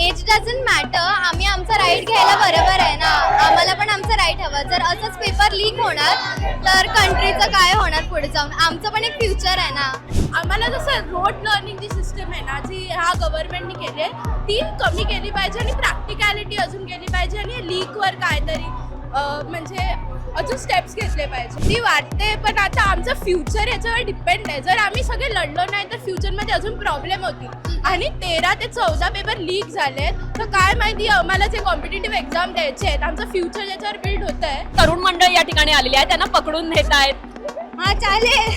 Age doesn't matter. आम्ही आमचा right घ्यायला बरोबर आहे ना. आम्हाला पण आमचा राईट हवं. जर असंच पेपर लीक होणार तर कंट्रीचं काय होणार पुढे जाऊन. आमचं पण एक फ्युचर आहे ना. आम्हाला जसं रोड लर्निंग जी सिस्टम आहे ना, जी ह्या गव्हर्नमेंटने केली आहे ती कमी केली पाहिजे आणि प्रॅक्टिकॅलिटी अजून केली पाहिजे आणि लीकवर काहीतरी म्हणजे अजून स्टेप्स घेतले पाहिजे. ती वाटते, पण आता आमचं फ्युचर याच्यावर डिपेंड आहे. जर आम्ही सगळे लढलो नाही तर फ्युचरमध्ये अजून प्रॉब्लेम होतील. आणि 13 ते 14 पेपर लीक झाले तर काय माहिती आम्हाला जे कॉम्पिटेटिव्ह एक्झाम द्यायचे आहेत, आमचं फ्युचर याच्यावर बिल्ड होतं आहे. तरुण मंडळ या ठिकाणी आलेली आहे, त्यांना पकडून नेत आहेत. हा चालेल.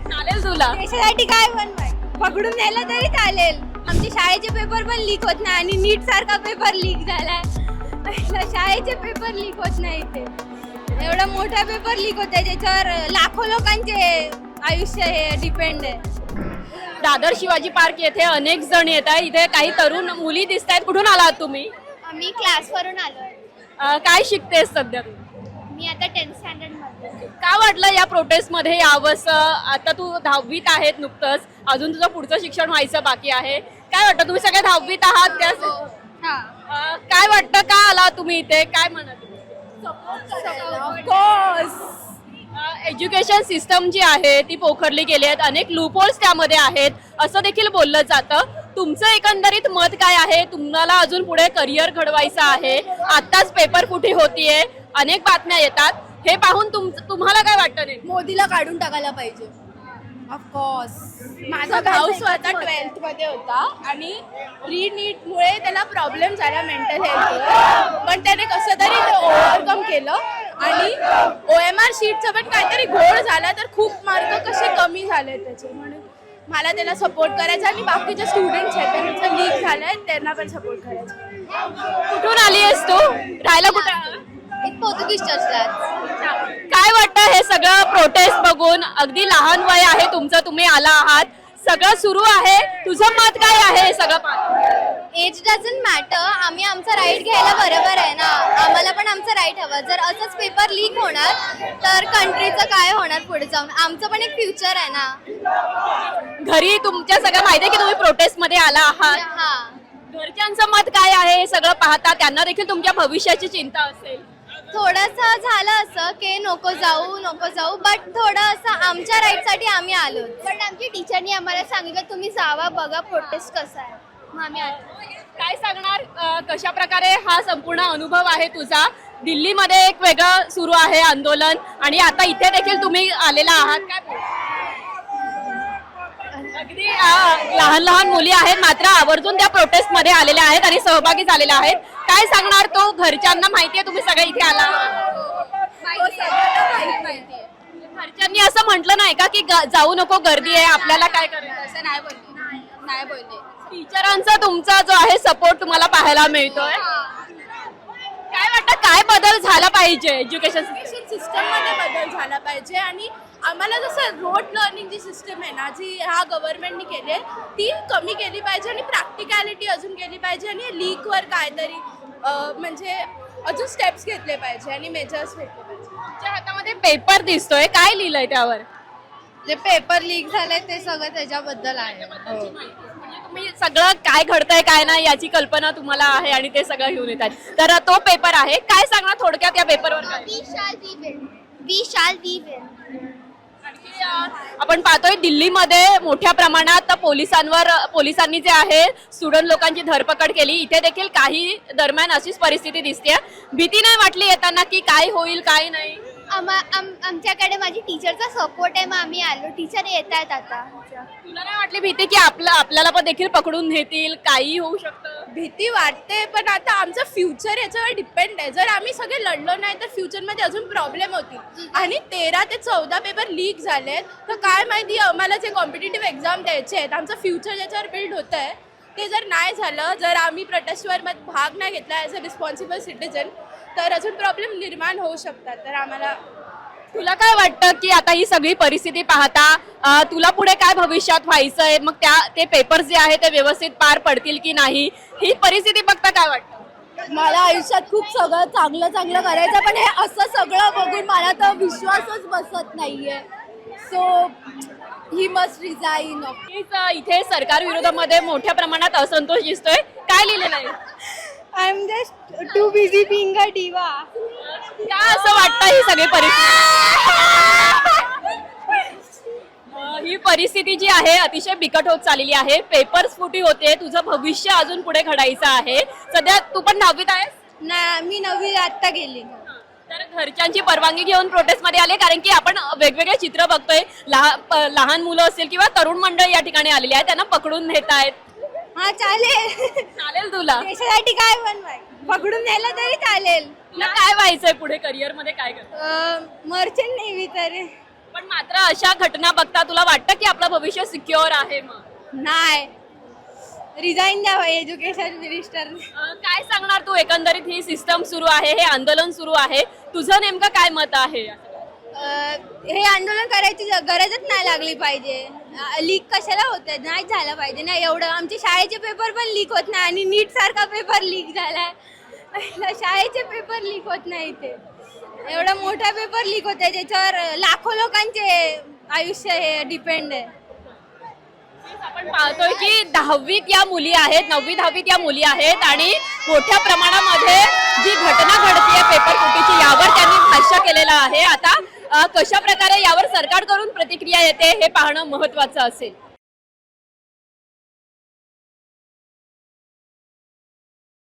चालेल तुला? देशासाठी काय बनवाय पकडून नेलं तरी चालेल. आमचे शाळेचे पेपर पण लीक होत नाही आणि नीट सारखा पेपर लीक झालाय. शाळेचे पेपर लीक होत नाही इथे. एवढा मोठा पेपर लीक होत आहे ज्याच्यावर लाखो लोकांचे आयुष्य हे डिपेंड आहे. दादर शिवाजी पार्क येथे अनेक जण येत आहेत. इथे काही तरुण मुली दिसत आहेत. कुठून आलात तुम्ही? आम्ही क्लासवरून आलोय. काय शिकतेस सध्या तू? मी आता 10th स्टँडर्ड मध्ये. काय वाटलं या प्रोटेस्ट मध्ये यावंस? आता तू 10वीत आहेत नुकतंच, अजून तुझं पुढचं शिक्षण व्हायचं बाकी आहे. काय वाटतं, तुम्ही सगळे 10वीत आहात त्या काय वाटतं, का आला तुम्ही इथे? काय म्हणत? एज्युकेशन सिस्टम जी आहे ती पोखरली गेली आहेत. अनेक लूपहोल्स त्यामध्ये आहेत असं देखील बोललं जातं. तुमचं एकंदरीत मत काय आहे? तुम्हाला अजून पुढे करिअर घडवायचं आहे. आत्ताच पेपर फुटी होतीये, अनेक बातम्या येतात. हे पाहून तुम्हाला काय वाटतं? नाही, मोदीला काढून टाकायला पाहिजे. ऑफकोर्स माझा भाऊ स्वतः 12th मध्ये होता आणि रीनीटमुळे त्याला प्रॉब्लेम झाला मेंटल हेल्थवर, पण त्याने कसं तरी ते ओव्हरकम केलं आणि OMR शीटचं पण काहीतरी घोळ झाला तर खूप मार्क कसे कमी झाले त्याचे. म्हणून मला त्याला सपोर्ट करायचा आणि बाकीचे स्टुडंट्स आहेत त्यांचं लीक झालंय त्यांना पण सपोर्ट करायचा. कुठून आली आहेस तू? राहायला कुठे? एक पोर्तुगीज चर्चला. काय वाटतं हे सगळं प्रोटेस्ट बघून? अगदी लहान वय आहे तुमचं, तुम्ही आला आहात, सगळं सुरू आहे. तुझं मत काय आहे हे सगळं पाहून? Age doesn't matter. आम्ही आमचा राईट घ्यायला बरोबर आहे ना. आम्हाला पण आमचा राईट हवं. जर असंच पेपर लीक होणार तर कंट्रीचं काय होणार पुढे जाऊन. आमचं पण एक फ्युचर आहे ना. घरी तुमच्या सगळं माहिती आहे की तुम्ही प्रोटेस्ट मध्ये आला आहात. हा. घरच्यांचं मत काय आहे हे सगळं पाहता? त्यांना देखील तुमच्या भविष्याची चिंता असेल. थोडंसं झालं असं की नको जाऊ, बट थोडं असं आमच्या राईटसाठी आम्ही आलो. पण आमच्या टीचरनी आम्हाला सांगितलं तुम्ही जावा, बघा प्रोटेस्ट कसा आहे. मग आम्ही आलो. काय सांगणार, कशा प्रकारे हा संपूर्ण अनुभव आहे तुझा? दिल्लीमध्ये एक वेगळं सुरू आहे आंदोलन आणि आता इथे देखील तुम्ही आलेला आहात. काय अगदी लहान लहान मुली आहेत मात्र आवर्जून त्या प्रोटेस्ट मध्ये आलेल्या आहेत आणि सहभागी झालेल्या आहेत. काय सांगणार तो? घरच्यांना माहितीये तुम्ही सगळे इथे आला? घरच्यांनी असं म्हटलं नाही का की जाऊ नको, गर्दी आहे, आपल्याला काय करायचं? असं नाही बोलले. टीचरांचा तुमचा जो आहे सपोर्ट तुम्हाला पाहायला मिळतोय. काय वाटतं, काय बदल झाला पाहिजे एज्युकेशन सिस्टम मध्ये बदल झाला पाहिजे आणि आम्हाला जसं रोड लर्निंग जी सिस्टम आहे ना, जी ह्या गव्हर्नमेंटने केली आहे ती कमी केली पाहिजे आणि प्रॅक्टिकॅलिटी अजून केली पाहिजे आणि लीकवर काहीतरी म्हणजे अजून स्टेप्स घेतले पाहिजे आणि मेजर्स घेतले पाहिजे. तुमच्या हातामध्ये पेपर दिसतोय, काय लिहिलंय त्यावर? जे पेपर लीक झालंय ते सगळं त्याच्याबद्दल आहे. तुम्ही सगळं काय घडतंय काय नाही याची कल्पना तुम्हाला आहे आणि ते सगळं घेऊन येतात. तर तो पेपर आहे. काय सांगणार थोडक्यात या पेपरवर? We shall we will. आपण पाहतोय दिल्लीमध्ये मोठ्या प्रमाणात पोलिसांनी जे आहे स्टुडंट लोकांची धरपकड केली. इथे देखील काही दरम्यान अशीच परिस्थिती दिसते. भीती नाही वाटली येताना की काय होईल काय नाही? आमच्याकडे माझी टीचरचा सपोर्ट आहे, मग आम्ही आलो. टीचर येत आहेत आता. तुला नाही वाटली भीती की आपल्याला पण देखील पकडून नेतील, काही होऊ शकतं? भीती वाटते, पण आता आमचं फ्युचर याच्यावर डिपेंड आहे. जर आम्ही सगळे लढलो नाही तर फ्युचरमध्ये अजून प्रॉब्लेम होतील. आणि 13 ते 14 पेपर लीक झालेत तर काय माहिती आम्हाला जे कॉम्पिटेटिव्ह एक्झाम द्यायचे आहेत, आमचं फ्युचर याच्यावर बिल्ड होतं आहे. ते जर नाही झालं, जर आम्ही प्रोटेस्टवर भाग नाही घेतला ॲज अ रिस्पॉन्सिबल सिटिझन तर अजून प्रॉब्लेम निर्माण होऊ शकतात. तर आम्हाला तुला काय वाटतं की आता ही सगळी परिस्थिती पाहता तुला पुढे काय भविष्यात व्हायचंय? मग ते पेपर जे आहे ते व्यवस्थित पार पडतील की नाही? ही परिस्थिती बघता काय वाटतं? मला आयुष्यात खूप सगळं चांगलं करायचं, पण हे असं सगळं बघून मला तर विश्वासच बसत नाहीये. So he must resign. इथे सरकार विरोधामध्ये मोठ्या प्रमाणात असंतोष दिसतोय. काय लिहिलेलं आहे? I am just too busy being a diva. का असं वाटतं ही सगळी ही परिस्थिती जी आहे अतिशय बिकट होत चाललेली आहे. पेपर्स फुटी होते, तुझं भविष्य अजून पुढे घडायचं आहे. सध्या तू पण 9वीत आहेस. ना मी 9वी आत्ता गेली. तर घरच्यांची परवानगी घेऊन प्रोटेस्ट मध्ये आले, कारण की आपण वेगवेगळे चित्र बघतोय. लहान मुलं असतील किंवा तरुण मंडळ या ठिकाणी आलेली आहे, त्यांना पकडून नेत आहेत. हा चालेल. चालेल तुला? देशासाठी काय बनवाय, पकडून नेलं तरी चालेल. तुला काय व्हायचंय पुढे करिअर मध्ये, काय कर? मर्चंट नेव्ही तरी. पण मात्र अशा घटना बघता तुला वाटतं की आपलं भविष्य सिक्युअर आहे? मग नाही, रिझाईन द्यावं एज्युकेशन मिनिस्टरने. काय सांगणार तू? एकंदरीत ही सिस्टम सुरू आहे, हे आंदोलन सुरू आहे, तुझं नेमकं काय मत आहे? हे आंदोलन करायची गरजच नाही लागली पाहिजे. लीक कशाला होत नाही झालं पाहिजे ना एवढं. आमचे शाळेचे पेपर पण लीक होत नाही आणि नीट सारखा पेपर लीक झालाय. शाळेचे पेपर लीक होत नाही इथे. एवढा मोठा पेपर लीक होत आहे, त्याच्यावर लाखो लोकांचे आयुष्य हे डिपेंड आहे. आपण पाहतोय की 10वीत या मुली आहेत, 9वी 10वीत या मुली आहेत आणि मोठ्या प्रमाणामध्ये जी घटना घडतीये पेपर फुटीची, यावर त्यांनी भाष्य केलेलं आहे. आता कशा प्रकारे यावर सरकारकडून प्रतिक्रिया येते हे पाहणं महत्त्वाचं असेल.